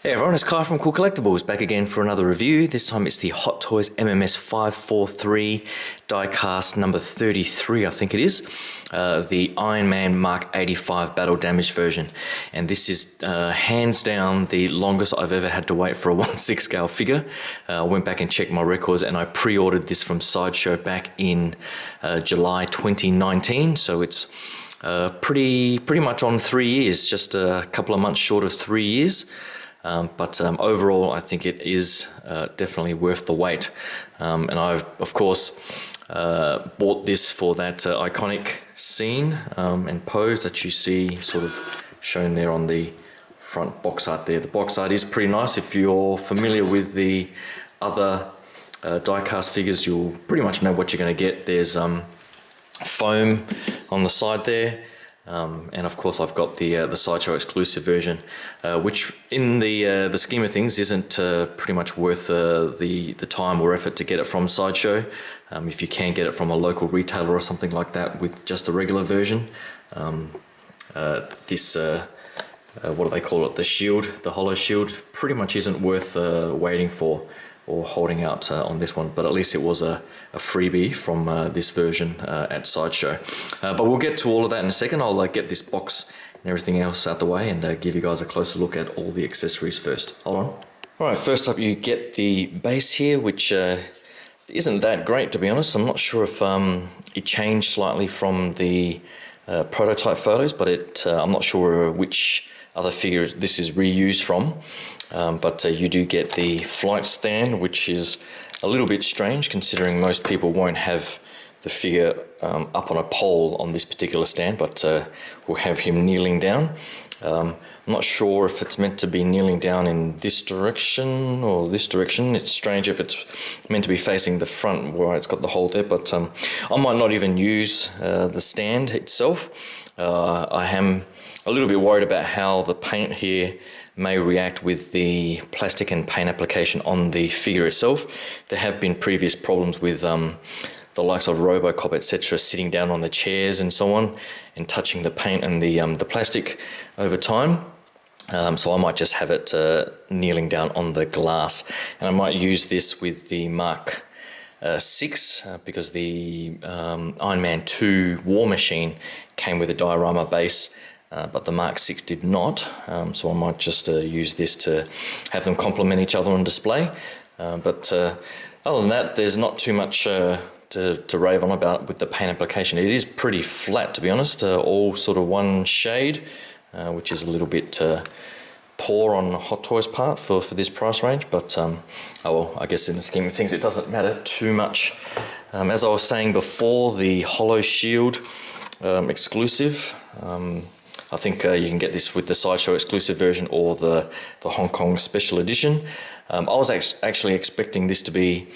Hey everyone, it's Kai from Cool Collectibles, back again for another review. This time it's the Hot Toys MMS543 diecast number 33, I think it is. The Iron Man Mk85 battle damage version. And this is hands down the longest I've ever had to wait for a 1/6 scale figure. I went back and checked my records and I pre-ordered this from Sideshow back in July 2019. So it's pretty much on 3 years, just a couple of months short of 3 years. But overall, I think it is definitely worth the wait. And I, of course, bought this for that iconic scene and pose that you see sort of shown there on the front box art there. The box art is pretty nice. If you're familiar with the other diecast figures, you'll pretty much know what you're going to get. There's foam on the side there. And of course I've got the Sideshow exclusive version, which in the scheme of things isn't pretty much worth the time or effort to get it from Sideshow. If you can get it from a local retailer or something like that with just the regular version, this what do they call it, the shield, the hollow shield, pretty much isn't worth waiting for or holding out on this one, but at least it was a freebie from this version at Sideshow. But we'll get to all of that in a second. I'll get this box and everything else out the way and give you guys a closer look at all the accessories first. Hold on. Alright, first up you get the base here, which isn't that great, to be honest. I'm not sure if it changed slightly from the prototype photos, but I'm not sure which other figure this is reused from. But you do get the flight stand, which is a little bit strange considering most people won't have the figure up on a pole on this particular stand, but we'll have him kneeling down. I'm not sure if it's meant to be kneeling down in this direction or this direction. It's strange if it's meant to be facing the front where it's got the hole there, but I might not even use the stand itself. I am a little bit worried about how the paint here may react with the plastic and paint application on the figure itself. There have been previous problems with the likes of Robocop, etc., sitting down on the chairs and so on and touching the paint and the plastic over time. So I might just have it kneeling down on the glass, and I might use this with the Mark 6 because the Iron Man 2 War Machine came with a diorama base. But the Mark 6 did not, so I might just use this to have them complement each other on display. But other than that, there's not too much to rave on about with the paint application. It is pretty flat, to be honest, all sort of one shade, which is a little bit poor on Hot Toys' part for this price range. But oh well, I guess in the scheme of things, it doesn't matter too much. As I was saying before, the hollow shield exclusive. I think you can get this with the Sideshow exclusive version or the Hong Kong special edition. I was actually expecting this to be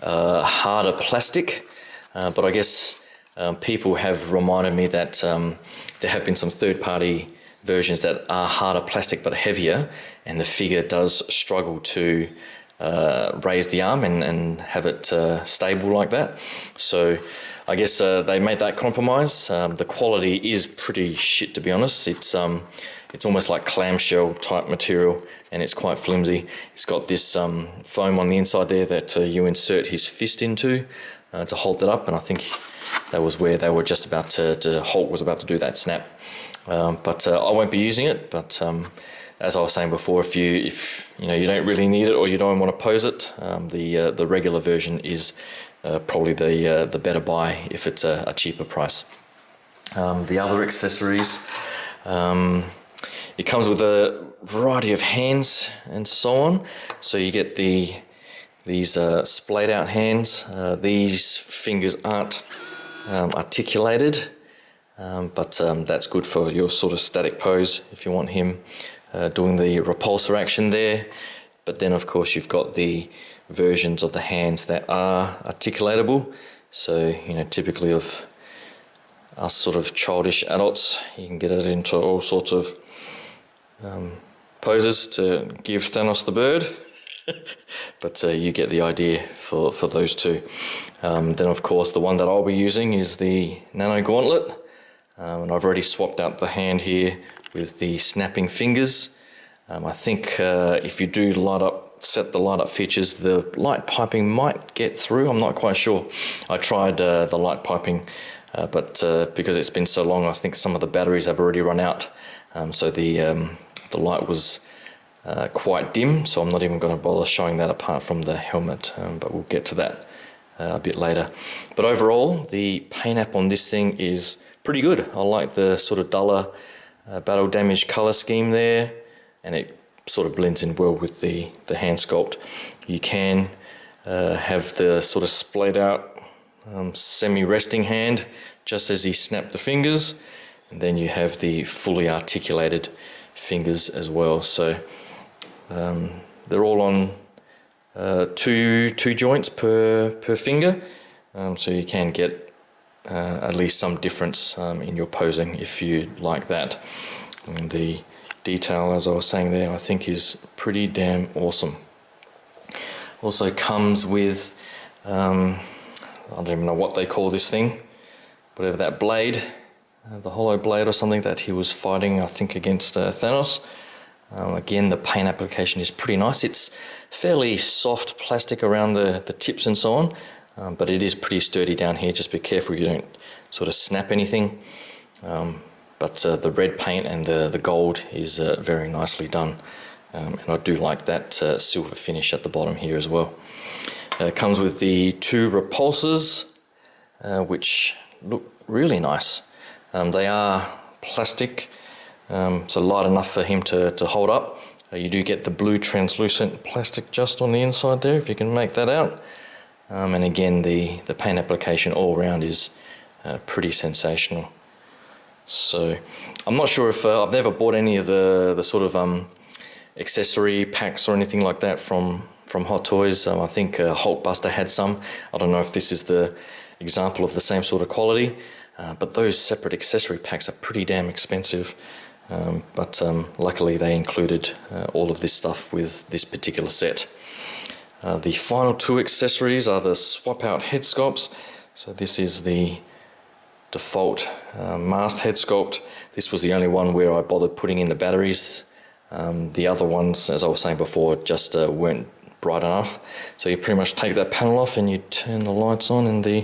harder plastic, but I guess people have reminded me that there have been some third-party versions that are harder plastic but heavier, and the figure does struggle to raise the arm and have it stable like that. So I guess they made that compromise. The quality is pretty shit, to be honest. It's almost like clamshell type material, and it's quite flimsy. It's got this foam on the inside there that you insert his fist into to hold it up, and I think that was where they were just about to Hulk was about to do that snap. But I won't be using it. But as I was saying before, if you know you don't really need it or you don't want to pose it, the regular version is probably the better buy if it's a cheaper price. The other accessories, it comes with a variety of hands and so on. So you get these splayed out hands. These fingers aren't articulated, but that's good for your sort of static pose if you want him doing the repulsor action there. But then of course you've got the versions of the hands that are articulatable. So, you know, typically of us sort of childish adults, you can get it into all sorts of poses to give Thanos the bird. But you get the idea for those two. Then of course the one that I'll be using is the Nano Gauntlet. And I've already swapped out the hand here with the snapping fingers. I think if you do set the light up features, the light piping might get through. I'm not quite sure. I tried the light piping, but because it's been so long, I think some of the batteries have already run out. So the light was quite dim, so I'm not even going to bother showing that apart from the helmet, but we'll get to that a bit later. But overall, the paint app on this thing is pretty good. I like the sort of duller battle damage color scheme there, and it sort of blends in well with the hand sculpt. You can have the sort of splayed out semi-resting hand just as he snapped the fingers, and then you have the fully articulated fingers as well. So they're all on two joints per finger, so you can get at least some difference in your posing if you like that. And the detail, as I was saying there, I think is pretty damn awesome. Also comes with I don't even know what they call this thing, whatever that blade, the hollow blade or something that he was fighting, I think, against Thanos. Again, the paint application is pretty nice. It's fairly soft plastic around the tips and so on, but it is pretty sturdy down here. Just be careful you don't sort of snap anything. But the red paint and the gold is very nicely done, and I do like that silver finish at the bottom here as well. It comes with the 2 repulsors, which look really nice. They are plastic, so light enough for him to hold up. You do get the blue translucent plastic just on the inside there, if you can make that out. And again, the paint application all around is pretty sensational. So I'm not sure if I've never bought any of the sort of accessory packs or anything like that from Hot Toys. I think Hulkbuster had some. I don't know if this is the example of the same sort of quality, but those separate accessory packs are pretty damn expensive. But luckily they included all of this stuff with this particular set. The final 2 accessories are the swap out head sculpts. So this is the default mast head sculpt. This was the only one where I bothered putting in the batteries. The other ones, as I was saying before, just weren't bright enough. So you pretty much take that panel off and you turn the lights on in the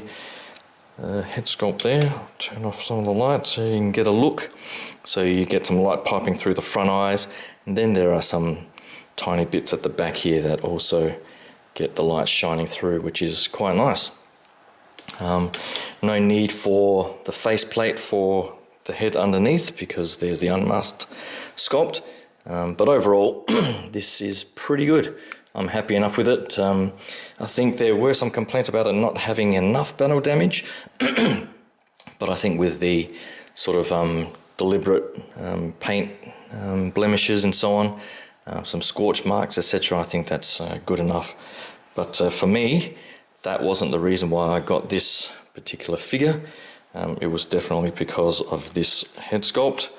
head sculpt there. Turn off some of the lights so you can get a look. So you get some light piping through the front eyes, and then there are some tiny bits at the back here that also get the light shining through, which is quite nice. No need for the faceplate for the head underneath because there's the unmasked sculpt, but overall this is pretty good. I'm happy enough with it. I think there were some complaints about it not having enough battle damage, but I think with the sort of deliberate paint blemishes and so on, some scorch marks, etc., I think that's good enough. But for me, that wasn't the reason why I got this particular figure. It was definitely because of this head sculpt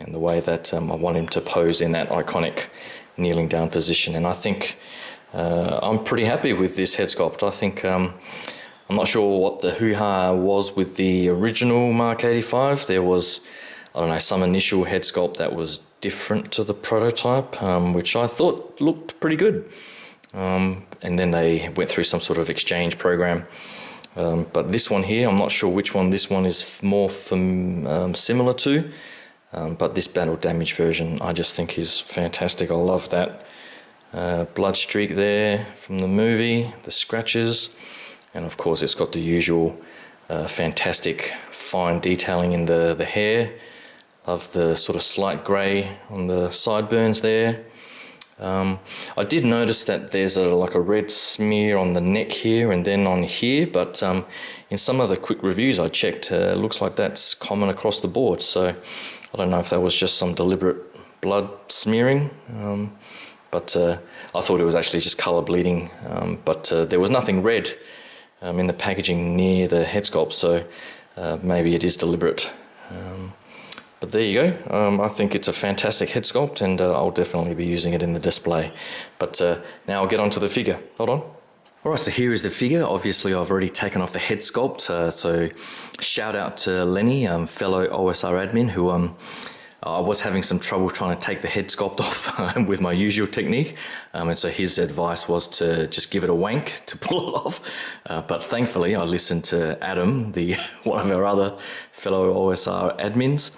and the way that I want him to pose in that iconic kneeling down position. And I think I'm pretty happy with this head sculpt. I think I'm not sure what the hoo-ha was with the original Mk85. There was, I don't know, some initial head sculpt that was different to the prototype, which I thought looked pretty good. And then they went through some sort of exchange program. But this one here, I'm not sure which one this one is more similar to. But this battle damage version I just think is fantastic. I love that blood streak there from the movie, the scratches, and of course it's got the usual fantastic fine detailing in the hair. Love the sort of slight grey on the sideburns there. I did notice that there's like a red smear on the neck here and then on here, but in some of the quick reviews I checked, it looks like that's common across the board. So I don't know if that was just some deliberate blood smearing, but I thought it was actually just colour bleeding, but there was nothing red in the packaging near the head sculpt, so maybe it is deliberate. But there you go. I think it's a fantastic head sculpt, and I'll definitely be using it in the display. But now I'll get onto the figure. Hold on. Alright, so here is the figure. Obviously I've already taken off the head sculpt, so shout out to Lenny, fellow OSR admin, who I was having some trouble trying to take the head sculpt off with my usual technique, and so his advice was to just give it a wank to pull it off. But thankfully, I listened to Adam, one of our other fellow OSR admins,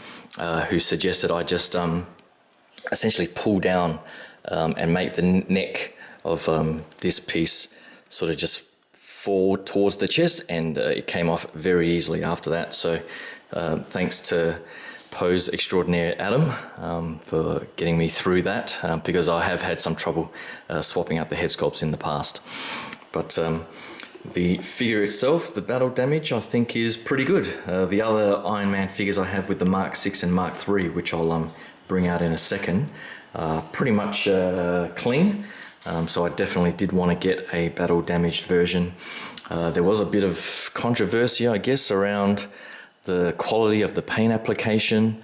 who suggested I just essentially pull down and make the neck of this piece sort of just fall towards the chest, and it came off very easily after that. So thanks to Pose Extraordinaire Adam for getting me through that, because I have had some trouble swapping out the head sculpts in the past. But the figure itself, the battle damage, I think is pretty good. The other Iron Man figures I have with the Mark 6 and Mark 3, which I'll bring out in a second, pretty much clean. So I definitely did want to get a battle damaged version. There was a bit of controversy, I guess, around the quality of the paint application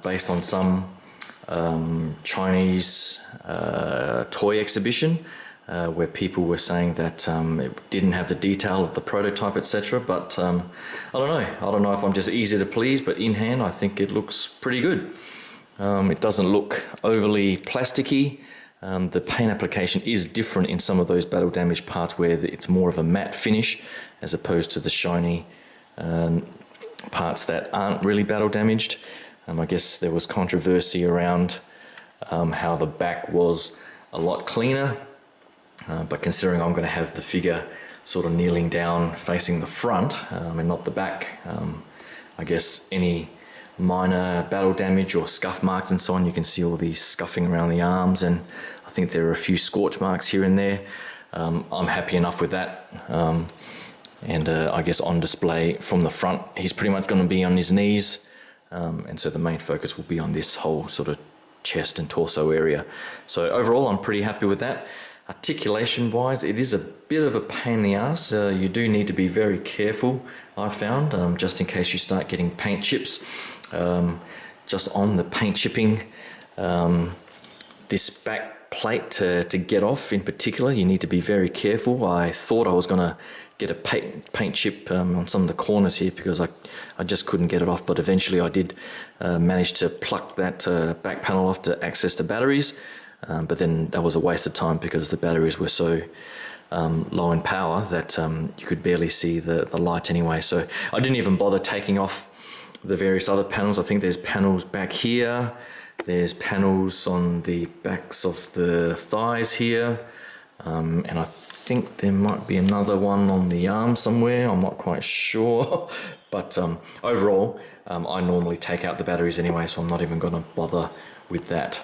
based on some Chinese toy exhibition where people were saying that it didn't have the detail of the prototype, etc. But I don't know if I'm just easy to please, but in hand I think it looks pretty good. It doesn't look overly plasticky. The paint application is different in some of those battle damage parts where it's more of a matte finish as opposed to the shiny parts that aren't really battle damaged. I guess there was controversy around how the back was a lot cleaner, but considering I'm going to have the figure sort of kneeling down facing the front and not the back, I guess any minor battle damage or scuff marks and so on, you can see all these scuffing around the arms, and I think there are a few scorch marks here and there. I'm happy enough with that. And I guess on display from the front, he's pretty much going to be on his knees, and so the main focus will be on this whole sort of chest and torso area. So overall, I'm pretty happy with that. Articulation wise, it is a bit of a pain in the ass. You do need to be very careful, I found, just in case you start getting paint chips. Just on the paint chipping, this back plate to get off in particular, you need to be very careful. I thought I was going to get a paint chip on some of the corners here because I just couldn't get it off, but eventually I did manage to pluck that back panel off to access the batteries, but then that was a waste of time because the batteries were so low in power that you could barely see the light anyway. So I didn't even bother taking off the various other panels. I think there's panels back here, there's panels on the backs of the thighs here, and I think there might be another one on the arm somewhere, I'm not quite sure. But overall, I normally take out the batteries anyway, so I'm not even going to bother with that.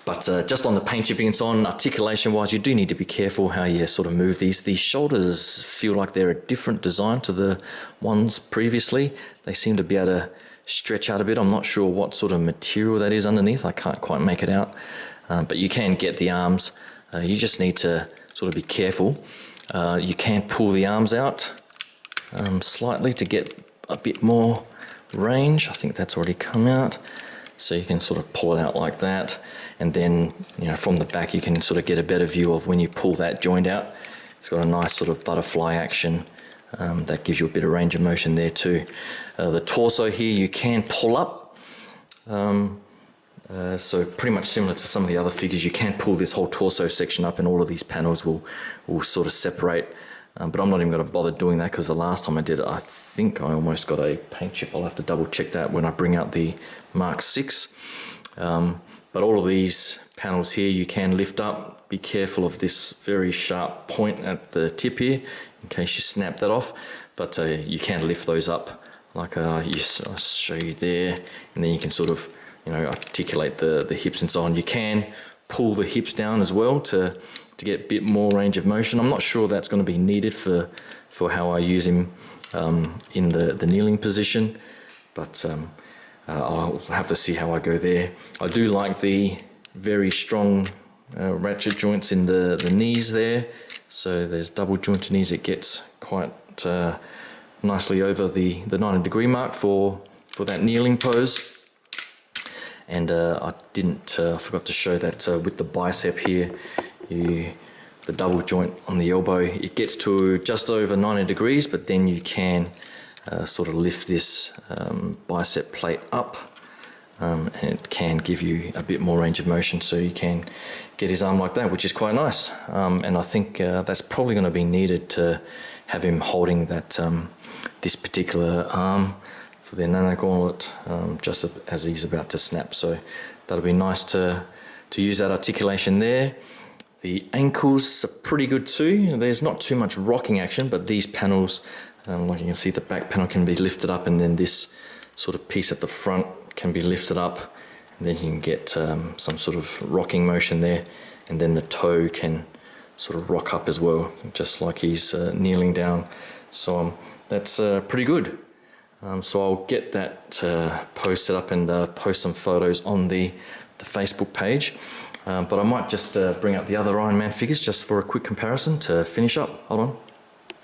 But just on the paint chipping and so on, articulation wise, you do need to be careful how you sort of move these. These shoulders feel like they're a different design to the ones previously. They seem to be able to stretch out a bit. I'm not sure what sort of material that is underneath. I can't quite make it out. But you can get the arms. You just need to sort of be careful. You can pull the arms out slightly to get a bit more range. I think that's already come out. So you can sort of pull it out like that, and then from the back you can sort of get a better view of when you pull that joint out. It's got a nice sort of butterfly action that gives you a bit of range of motion there too. The torso here you can pull up, so pretty much similar to some of the other figures, you can pull this whole torso section up and all of these panels will sort of separate. But I'm not even going to bother doing that because the last time I did it, I think I almost got a paint chip. I'll have to double check that when I bring out the Mark 6. But all of these panels here you can lift up. Be careful of this very sharp point at the tip here in case you snap that off. But you can lift those up like I'll show you there, and then you can sort of articulate the hips and so on. You can pull the hips down as well to get a bit more range of motion. I'm not sure that's going to be needed for how I use him in the kneeling position, but I'll have to see how I go there. I do like the very strong ratchet joints in the knees there, so there's double jointed knees. It gets quite nicely over the 90-degree mark for that kneeling pose. And I forgot to show that with the bicep here, the double joint on the elbow, it gets to just over 90 degrees, but then you can sort of lift this bicep plate up, and it can give you a bit more range of motion, so you can get his arm like that, which is quite nice. And I think that's probably going to be needed to have him holding that this particular arm for the nano gauntlet, just as he's about to snap. So that'll be nice to use that articulation there. The ankles are pretty good too. There's not too much rocking action, but these panels, like you can see, the back panel can be lifted up, and then this sort of piece at the front can be lifted up, and then you can get some sort of rocking motion there, and then the toe can sort of rock up as well, just like he's kneeling down. So that's pretty good. So I'll get that pose set up and post some photos on the Facebook page. But I might just bring up the other Iron Man figures just for a quick comparison to finish up. Hold on.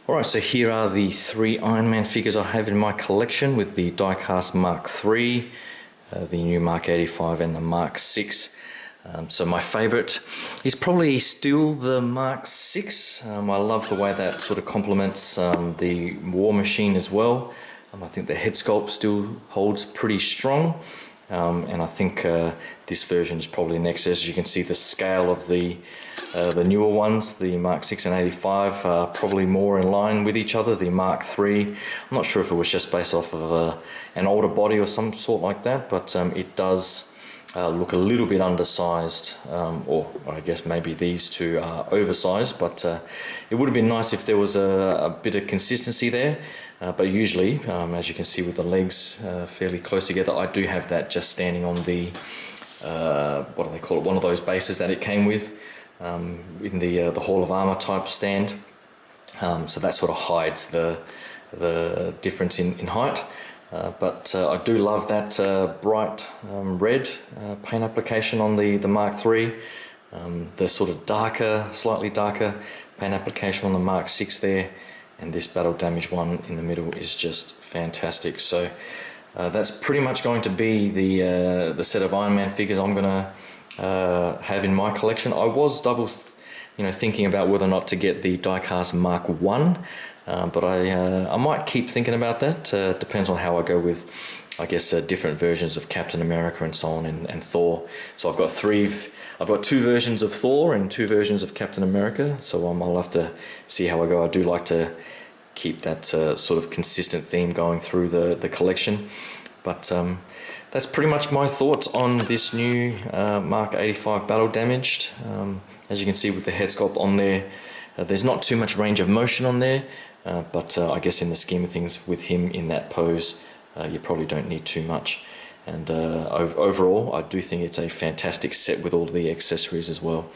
Alright, so here are the 3 Iron Man figures I have in my collection, with the diecast Mark III, the new Mk85 and the Mark VI. So my favourite is probably still the Mark VI. I love the way that sort of complements the War Machine as well. I think the head sculpt still holds pretty strong. And I think this version is probably next. As you can see, the scale of the newer ones, the Mark 6 and 85, are probably more in line with each other. The Mark III, I'm not sure if it was just based off of an older body or some sort like that, but it does look a little bit undersized, or I guess maybe these two are oversized, but it would have been nice if there was a bit of consistency there. But usually, as you can see with the legs fairly close together, I do have that just standing on the, what do they call it, one of those bases that it came with, in the Hall of Armor type stand. So that sort of hides the difference in height. But I do love that bright red paint application on the Mark III. The sort of darker, slightly darker paint application on the Mark VI there. And this battle damage one in the middle is just fantastic. So that's pretty much going to be the set of Iron Man figures I'm gonna have in my collection. I was thinking about whether or not to get the diecast Mark I, but I might keep thinking about that. Depends on how I go with, I guess, different versions of Captain America and so on, and Thor. So I've got 2 versions of Thor and 2 versions of Captain America, so I'll have to see how I go. I do like to keep that sort of consistent theme going through the collection. But that's pretty much my thoughts on this new Mark 85 Battle Damaged. As you can see with the head sculpt on there, there's not too much range of motion on there, but I guess in the scheme of things with him in that pose, you probably don't need too much. And overall, I do think it's a fantastic set with all the accessories as well.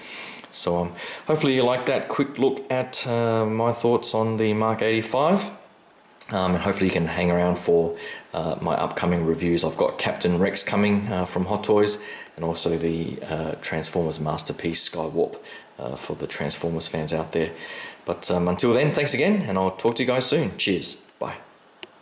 So hopefully you like that quick look at my thoughts on the Mark 85. And hopefully you can hang around for my upcoming reviews. I've got Captain Rex coming from Hot Toys, and also the Transformers Masterpiece Skywarp for the Transformers fans out there. But until then, thanks again, and I'll talk to you guys soon. Cheers. Bye.